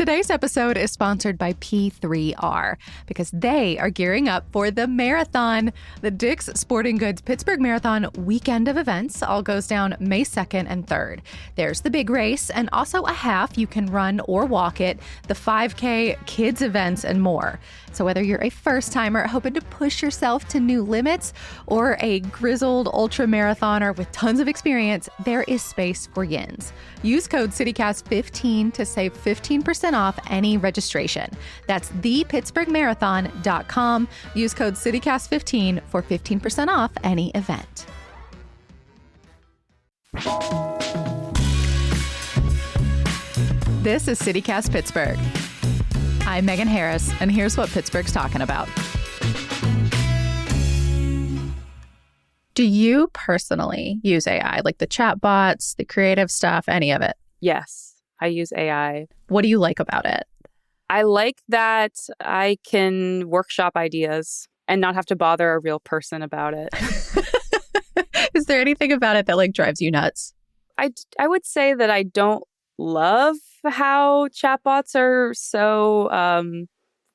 Today's episode is sponsored by P3R because they are gearing up for the marathon. The Dick's Sporting Goods Pittsburgh Marathon weekend of events all goes down May 2nd and 3rd. There's the big race and also a half you can run or walk it, the 5K, kids events, and more. So whether you're a first-timer hoping to push yourself to new limits or a grizzled ultra marathoner with tons of experience, there is space for yins. Use code CityCast15 to save 15% off any registration. That's thepittsburghmarathon.com. Use code CityCast15 for 15% off any event. This is CityCast Pittsburgh. I'm Megan Harris, and here's what Pittsburgh's talking about. Do you personally use AI, like the chat bots, the creative stuff, any of it? Yes, I use AI. What do you like about it? I like that I can workshop ideas and not have to bother a real person about it. Is there anything about it that like drives you nuts? I would say that I don't love how chatbots are so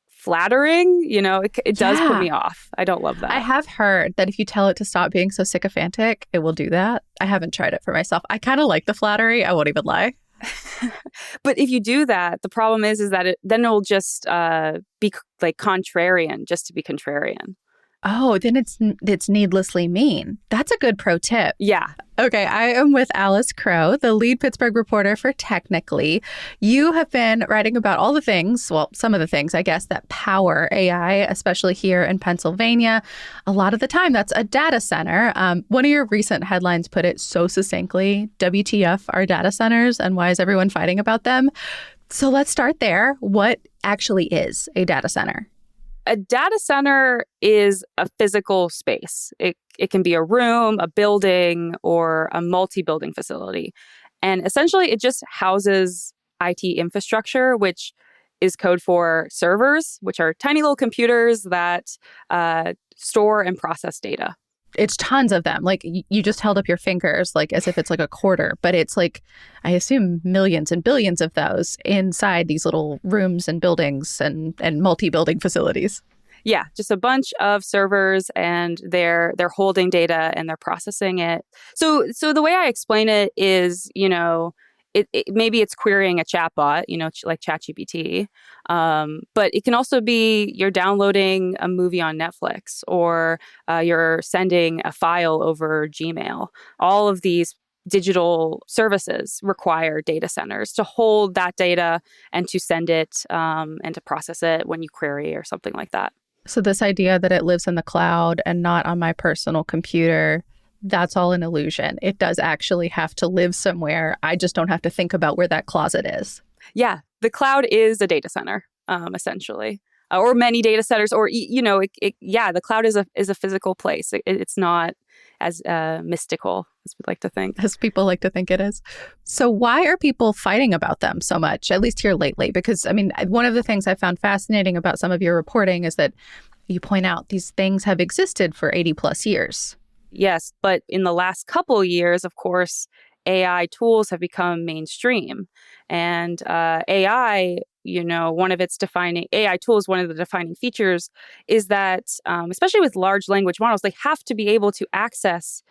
flattering. You know, it does put me off. I don't love that. I have heard that if you tell it to stop being so sycophantic, it will do that. I haven't tried it for myself. I kind of like the flattery. I won't even lie. But if you do that, the problem is that then it'll just be like contrarian, just to be contrarian. Oh, then it's needlessly mean. That's a good pro tip. Yeah. Okay, I am with Alice Crow, the lead Pittsburgh reporter for Technically. You have been writing about all the things, well, some of the things, I guess, that power AI, especially here in Pennsylvania. A lot of the time, that's a data center. One of your recent headlines put it so succinctly, WTF are data centers and why is everyone fighting about them? So let's start there. What actually is a data center? A data center is a physical space. It can be a room, a building, or a multi-building facility. And essentially, it just houses IT infrastructure, which is code for servers, which are tiny little computers that store and process data. It's tons of them. Like you just held up your fingers like as if it's like a quarter, but it's like, I assume millions and billions of those inside these little rooms and buildings and multi-building facilities. Yeah, just a bunch of servers and they're holding data and they're processing it. So the way I explain it is, you know, maybe it's querying a chatbot, you know, like ChatGPT, but it can also be you're downloading a movie on Netflix or you're sending a file over Gmail. All of these digital services require data centers to hold that data and to send it and to process it when you query or something like that. So this idea that it lives in the cloud and not on my personal computer, that's all an illusion. It does actually have to live somewhere. I just don't have to think about where that closet is. Yeah, the cloud is a data center, essentially, or many data centers, or the cloud is a physical place. It's not as mystical as we'd like to think, as people like to think it is. So why are people fighting about them so much? At least here lately, because I mean, one of the things I found fascinating about some of your reporting is that you point out these things have existed for 80 plus years. Yes, but in the last couple years, of course, AI tools have become mainstream. And AI, you know, one of the defining features is that, especially with large language models, they have to be able to access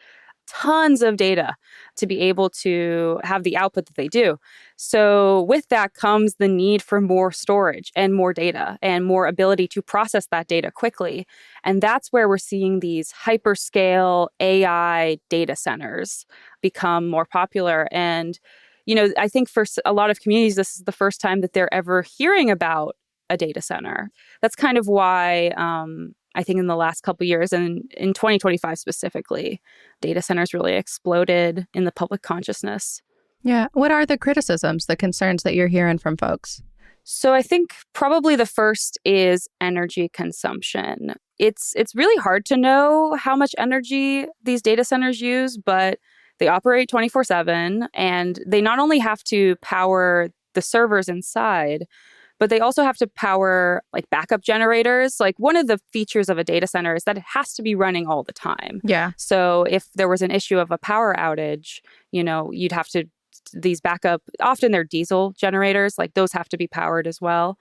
tons of data to be able to have the output that they do. So with that comes the need for more storage and more data and more ability to process that data quickly. And that's where we're seeing these hyperscale AI data centers become more popular. And, you know, I think for a lot of communities, this is the first time that they're ever hearing about a data center. That's kind of why I think in the last couple of years, and in 2025 specifically, data centers really exploded in the public consciousness. Yeah. What are the criticisms, the concerns that you're hearing from folks? So I think probably the first is energy consumption. It's really hard to know how much energy these data centers use, but they operate 24/7, and they not only have to power the servers inside, but they also have to power like backup generators. Like one of the features of a data center is that it has to be running all the time. Yeah. So if there was an issue of a power outage, you know, you'd have to these backup, often they're diesel generators, like those have to be powered as well.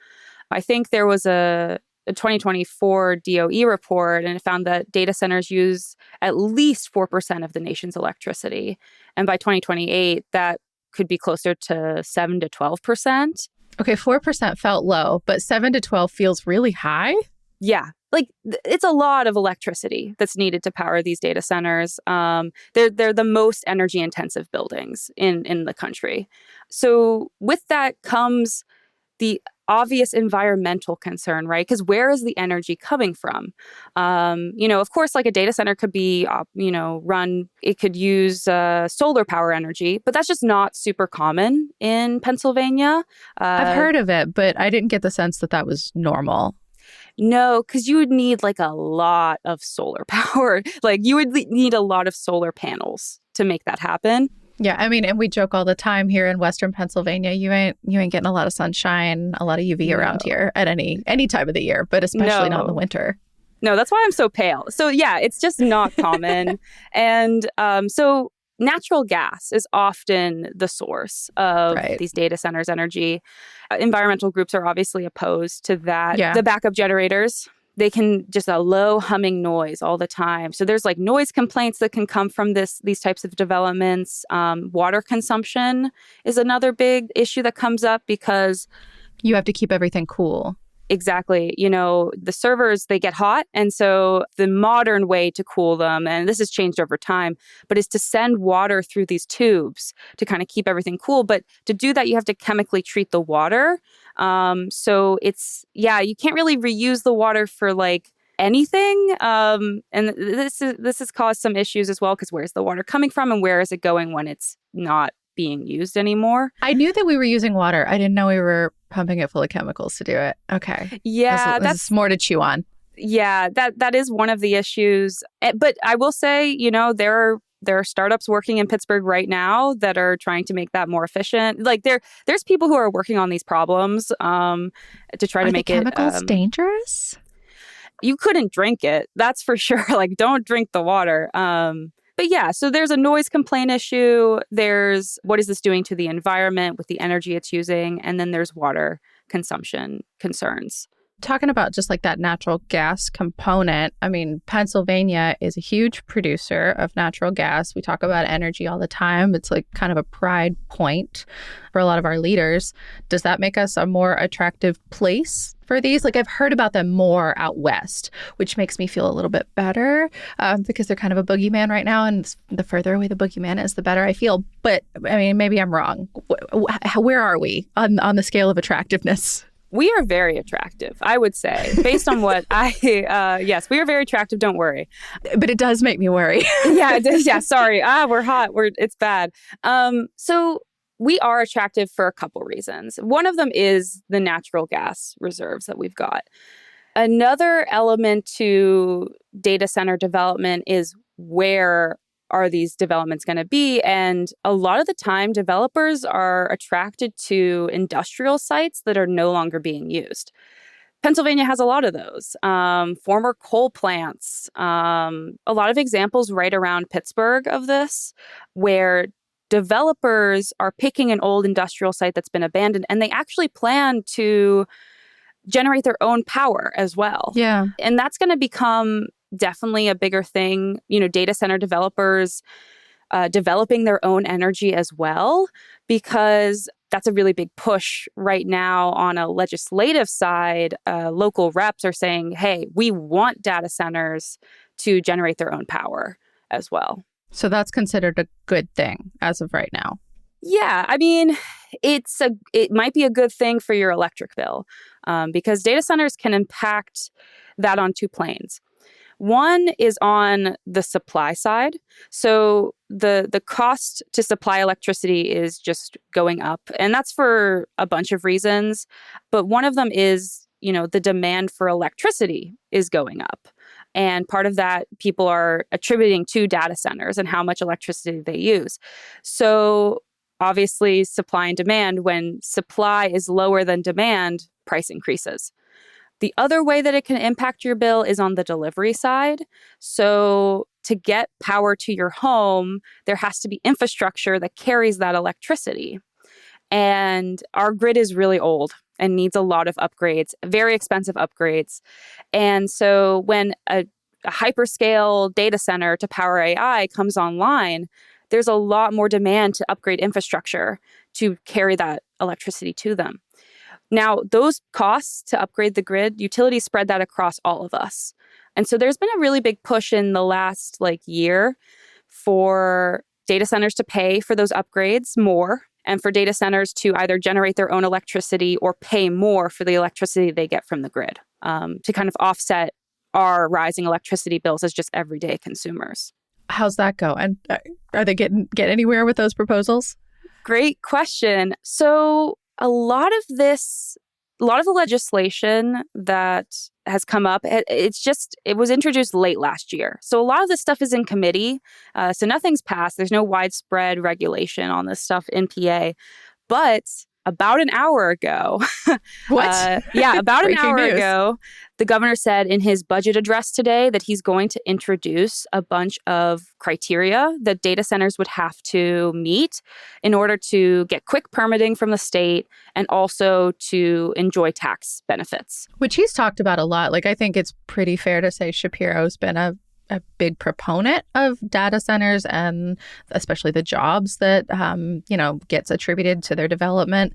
I think there was a 2024 DOE report, and it found that data centers use at least 4% of the nation's electricity. And by 2028, that could be closer to 7 to 12%. Okay, 4% felt low, but 7 to 12 feels really high. Yeah, like it's a lot of electricity that's needed to power these data centers. They're the most energy intensive buildings in the country. So with that comes the obvious environmental concern, right? Because where is the energy coming from? Of course, like a data center could be, it could use solar power energy, but that's just not super common in Pennsylvania. I've heard of it, but I didn't get the sense that that was normal. No, because you would need like a lot of solar power. Like you would need a lot of solar panels to make that happen. Yeah, I mean, and we joke all the time here in Western Pennsylvania, you ain't getting a lot of sunshine, a lot of UV around here at any time of the year, but especially not in the winter. No, that's why I'm so pale. So yeah, it's just not common. And so natural gas is often the source of these data centers' energy. Environmental groups are obviously opposed to that. Yeah. The backup generators, they can just a low humming noise all the time. So there's like noise complaints that can come from these types of developments. Water consumption is another big issue that comes up because you have to keep everything cool. Exactly. The servers, they get hot. And so the modern way to cool them, and this has changed over time, but is to send water through these tubes to kind of keep everything cool. But to do that, you have to chemically treat the water. So you can't really reuse the water for like anything. And this has caused some issues as well, because where's the water coming from and where is it going when it's not being used anymore? I knew that we were using water. I didn't know we were pumping it full of chemicals to do it. Okay. Yeah. That's more to chew on. Yeah, that is one of the issues. But I will say, there are startups working in Pittsburgh right now that are trying to make that more efficient. Like there's people who are working on these problems to try to make it. Are the chemicals dangerous? You couldn't drink it. That's for sure. Like, don't drink the water. But yeah, so there's a noise complaint issue. There's what is this doing to the environment with the energy it's using? And then there's water consumption concerns. Talking about just like that natural gas component, I mean, Pennsylvania is a huge producer of natural gas. We talk about energy all the time. It's like kind of a pride point for a lot of our leaders. Does that make us a more attractive place for these? Like I've heard about them more out west, which makes me feel a little bit better because they're kind of a boogeyman right now. And the further away the boogeyman is, the better I feel. But I mean, maybe I'm wrong. Where are we on the scale of attractiveness? We are very attractive, I would say, based on what yes, we are very attractive. Don't worry. But it does make me worry. Yeah. Sorry. We're hot. It's bad. So we are attractive for a couple reasons. One of them is the natural gas reserves that we've got. Another element to data center development is where are these developments going to be? And a lot of the time, developers are attracted to industrial sites that are no longer being used. Pennsylvania has a lot of those. Former coal plants, a lot of examples right around Pittsburgh of this, where developers are picking an old industrial site that's been abandoned, and they actually plan to generate their own power as well. Yeah. And that's going to become definitely a bigger thing, data center developers developing their own energy as well, because that's a really big push right now on a legislative side. Local reps are saying, hey, we want data centers to generate their own power as well. So that's considered a good thing as of right now. Yeah, I mean, it might be a good thing for your electric bill because data centers can impact that on two planes. One is on the supply side. So the cost to supply electricity is just going up. And that's for a bunch of reasons. But one of them is, the demand for electricity is going up. And part of that people are attributing to data centers and how much electricity they use. So obviously, supply and demand, when supply is lower than demand, price increases. The other way that it can impact your bill is on the delivery side. So to get power to your home, there has to be infrastructure that carries that electricity. And our grid is really old and needs a lot of upgrades, very expensive upgrades. And so when a hyperscale data center to power AI comes online, there's a lot more demand to upgrade infrastructure to carry that electricity to them. Now, those costs to upgrade the grid, utilities spread that across all of us. And so there's been a really big push in the last year for data centers to pay for those upgrades more, and for data centers to either generate their own electricity or pay more for the electricity they get from the grid, to kind of offset our rising electricity bills as just everyday consumers. How's that go? And are they get anywhere with those proposals? Great question. So a lot of the legislation that has come up, it was introduced late last year. So a lot of this stuff is in committee. So nothing's passed. There's no widespread regulation on this stuff in PA. But about an hour ago, what? About an hour ago, the governor said in his budget address today that he's going to introduce a bunch of criteria that data centers would have to meet in order to get quick permitting from the state and also to enjoy tax benefits. Which he's talked about a lot. I think it's pretty fair to say Shapiro's been a big proponent of data centers and especially the jobs that, gets attributed to their development.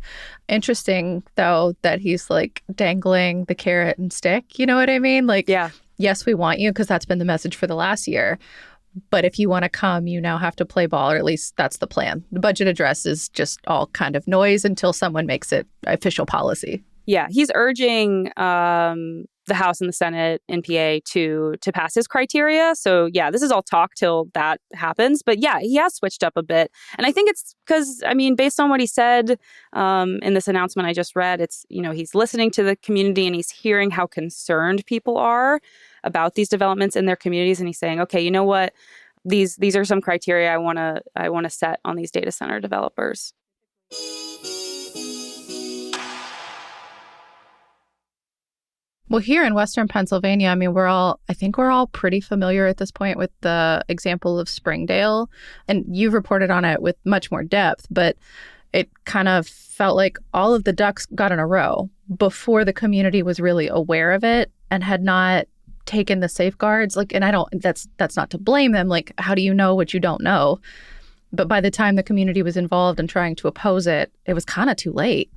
Interesting, though, that he's dangling the carrot and stick. You know what I mean? Yes, we want you because that's been the message for the last year. But if you want to come, you now have to play ball, or at least that's the plan. The budget address is just all kind of noise until someone makes it official policy. Yeah, he's urging the House and the Senate in PA to pass his criteria. So yeah, this is all talk till that happens. But yeah, he has switched up a bit. And I think it's because, based on what he said in this announcement I just read, it's, he's listening to the community and he's hearing how concerned people are about these developments in their communities. And he's saying, okay, you know what? These are some criteria I want to set on these data center developers. Well, here in Western Pennsylvania, I think we're all pretty familiar at this point with the example of Springdale. And you've reported on it with much more depth, but it kind of felt like all of the ducks got in a row before the community was really aware of it and had not taken the safeguards. And that's not to blame them. How do you know what you don't know? But by the time the community was involved in trying to oppose it, it was kind of too late.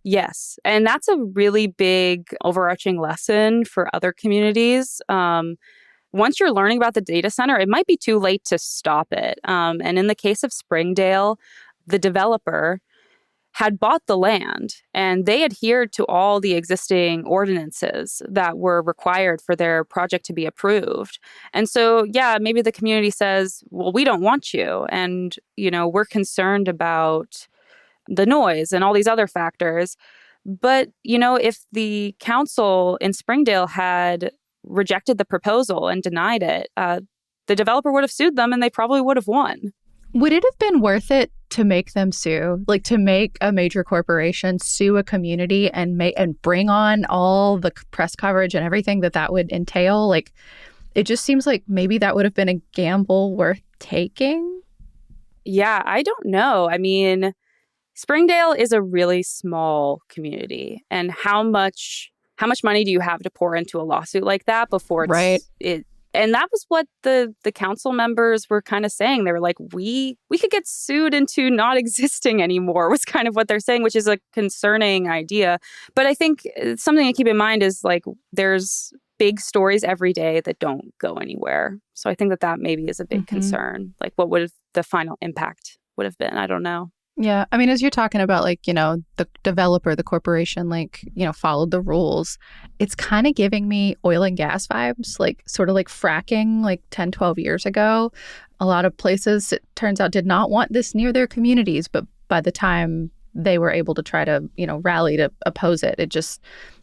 Yes. And that's a really big overarching lesson for other communities. Once you're learning about the data center, it might be too late to stop it. And in the case of Springdale, the developer had bought the land and they adhered to all the existing ordinances that were required for their project to be approved. And so, yeah, maybe the community says, well, we don't want you. And, we're concerned about the noise and all these other factors. But, if the council in Springdale had rejected the proposal and denied it, the developer would have sued them and they probably would have won. Would it have been worth it to make them sue? To make a major corporation sue a community and bring on all the press coverage and everything that would entail? It just seems like maybe that would have been a gamble worth taking. Yeah, I don't know. Springdale is a really small community, and how much money do you have to pour into a lawsuit like that before it? And that was what the council members were kind of saying. They were like, we could get sued into not existing anymore, was kind of what they're saying, which is a concerning idea. But I think something to keep in mind is there's big stories every day that don't go anywhere. So I think that maybe is a big concern. What would the final impact would have been? I don't know. Yeah. As you're talking about, the developer, the corporation, followed the rules. It's kind of giving me oil and gas vibes, sort of like fracking 10, 12 years ago. A lot of places, it turns out, did not want this near their communities. But by the time they were able to try to, rally to oppose it,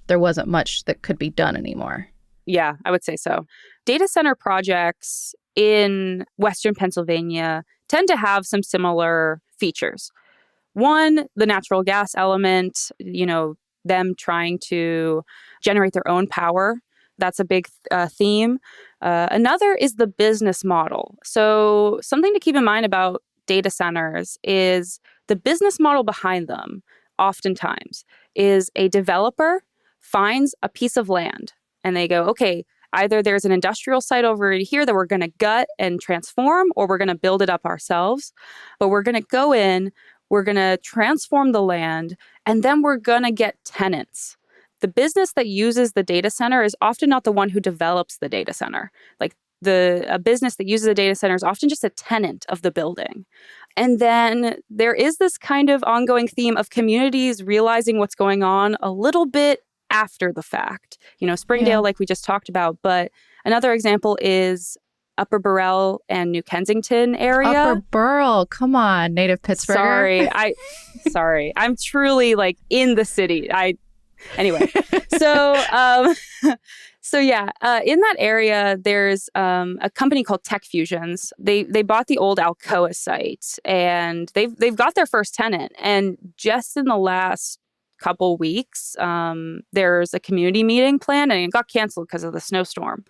there wasn't much that could be done anymore. Yeah, I would say so. Data center projects in Western Pennsylvania tend to have some similar features. One, the natural gas element, them trying to generate their own power. That's a big theme. Another is the business model. So something to keep in mind about data centers is the business model behind them, oftentimes, is a developer finds a piece of land and they go, okay, either there's an industrial site over here that we're going to gut and transform, or we're going to build it up ourselves. But we're going to go in, we're going to transform the land, and then we're going to get tenants. The business that uses the data center is often not the one who develops the data center. Like a business that uses a data center is often just a tenant of the building. And then there is this kind of ongoing theme of communities realizing what's going on a little bit after the fact. Springdale, like we just talked about. But another example is Upper Burrell and New Kensington area. Upper Burrell, come on, native Pittsburgher. Sorry. I'm truly like in the city. Anyway, so in that area, there's a company called Tech Fusions. They bought the old Alcoa site, and they've got their first tenant. And just in the last couple weeks, there's a community meeting planned, and it got canceled because of the snowstorm.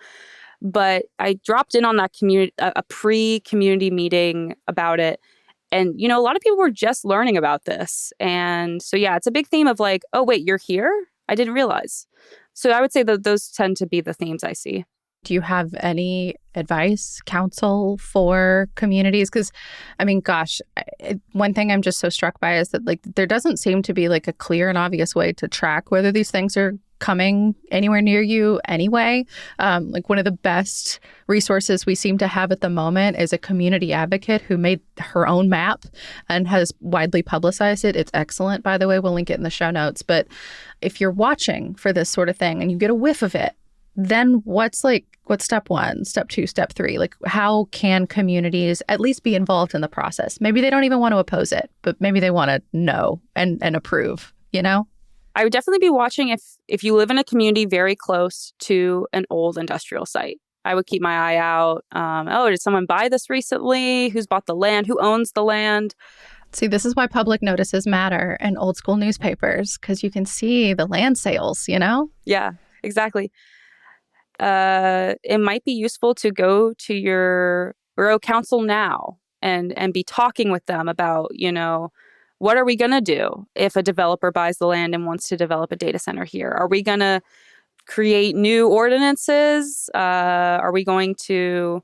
But I dropped in on that a pre-community meeting about it. And, a lot of people were just learning about this. And so, it's a big theme of like, oh, wait, you're here? I didn't realize. So I would say that those tend to be the themes I see. Do you have any advice, counsel for communities? Because, one thing I'm just so struck by is that like there doesn't seem to be like a clear and obvious way to track whether these things are coming anywhere near you anyway. Like one of the best resources we seem to have at the moment is a community advocate who made her own map and has widely publicized it. It's excellent, by the way. We'll link it in the show notes. But if you're watching for this sort of thing and you get a whiff of it, then what's step 1, step 2, step 3? Like, how can communities at least be involved in the process? Maybe they don't even want to oppose it, but maybe they want to know and approve, I would definitely be watching if you live in a community very close to an old industrial site. I would keep my eye out. Did someone buy this recently? Who's bought the land? Who owns the land? See, this is why public notices matter and old school newspapers, because you can see the land sales, Yeah, exactly. It might be useful to go to your borough council now and be talking with them about, what are we going to do if a developer buys the land and wants to develop a data center here? Are we going to create new ordinances? Are we going to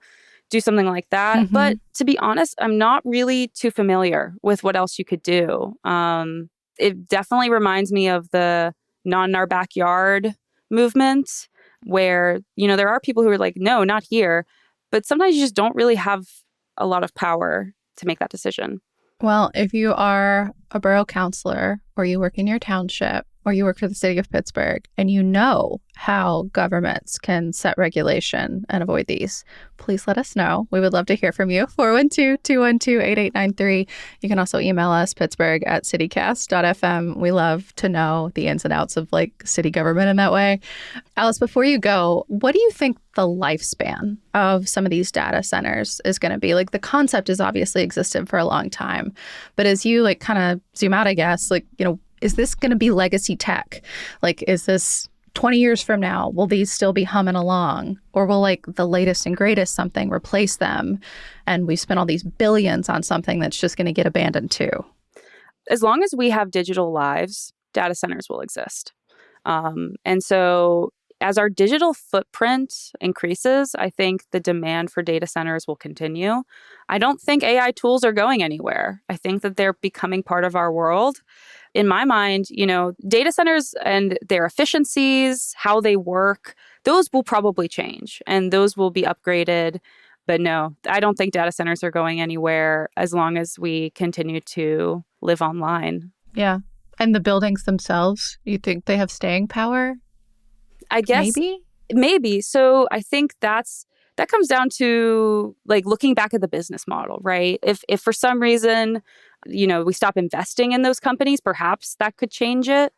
do something like that? Mm-hmm. But to be honest, I'm not really too familiar with what else you could do. It definitely reminds me of the not in our backyard movement, where, there are people who are like, no, not here. But sometimes you just don't really have a lot of power to make that decision. Well, if you are a borough councilor or you work in your township or you work for the city of Pittsburgh and you know how governments can set regulation and avoid these, please let us know. We would love to hear from you. 412-212-8893. You can also email us, pittsburgh@citycast.fm. We love to know the ins and outs of like city government in that way. Alice, before you go, what do you think the lifespan of some of these data centers is going to be? Like the concept has obviously existed for a long time, but as you like kind of zoom out, I guess, like, is this going to be legacy tech? Like, is this 20 years from now, will these still be humming along? Or will like the latest and greatest something replace them? And we spent all these billions on something that's just going to get abandoned too. As long as we have digital lives, data centers will exist. And so as our digital footprint increases, I think the demand for data centers will continue. I don't think AI tools are going anywhere. I think that they're becoming part of our world. In my mind, data centers and their efficiencies, how they work, those will probably change and those will be upgraded. But no, I don't think data centers are going anywhere as long as we continue to live online. Yeah. And the buildings themselves, you think they have staying power? I guess maybe. So I think that comes down to like looking back at the business model, right? If for some reason, we stop investing in those companies, perhaps that could change it.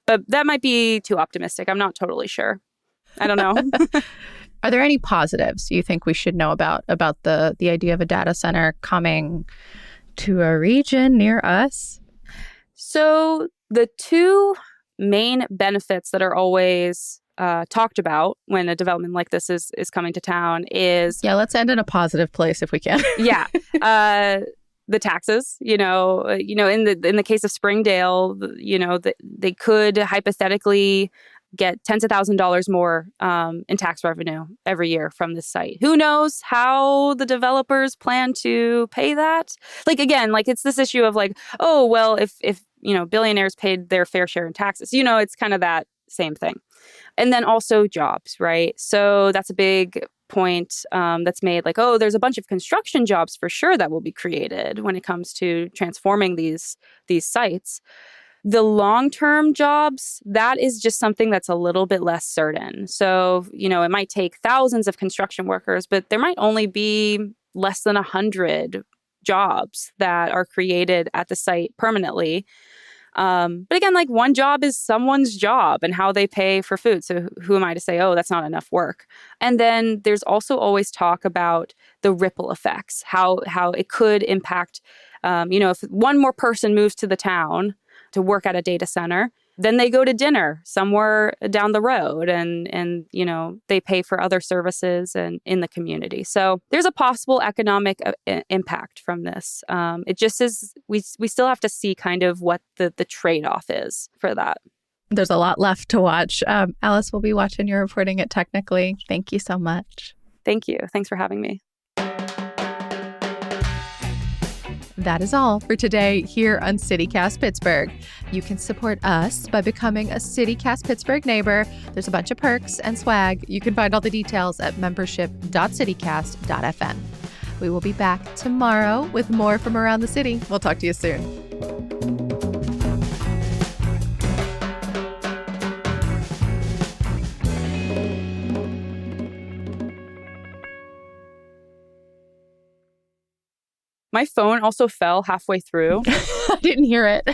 But that might be too optimistic. I'm not totally sure. I don't know. Are there any positives you think we should know about the idea of a data center coming to a region near us? So the two main benefits that are always talked about when a development like this is coming to town is let's end in a positive place if we can. The taxes. In the case of Springdale, they could hypothetically get tens of thousands of dollars more in tax revenue every year from this site. Who knows how the developers plan to pay that? It's this issue of oh, well, if billionaires paid their fair share in taxes, it's kind of that same thing. And then also jobs, right? So that's a big point that's made there's a bunch of construction jobs for sure that will be created when it comes to transforming these sites. The long-term jobs, that is just something that's a little bit less certain. So, it might take thousands of construction workers, but there might only be less than 100 jobs that are created at the site permanently. But again, one job is someone's job and how they pay for food. So who am I to say, oh, that's not enough work? And then there's also always talk about the ripple effects, how it could impact, if one more person moves to the town to work at a data center, then they go to dinner somewhere down the road and they pay for other services and in the community. So there's a possible economic impact from this. It just is, we still have to see kind of what the trade-off is for that. There's a lot left to watch. Alice will be watching your reporting at Technically. Thank you so much. Thank you. Thanks for having me. That is all for today here on CityCast Pittsburgh. You can support us by becoming a CityCast Pittsburgh neighbor. There's a bunch of perks and swag. You can find all the details at membership.citycast.fm. We will be back tomorrow with more from around the city. We'll talk to you soon. My phone also fell halfway through. I didn't hear it.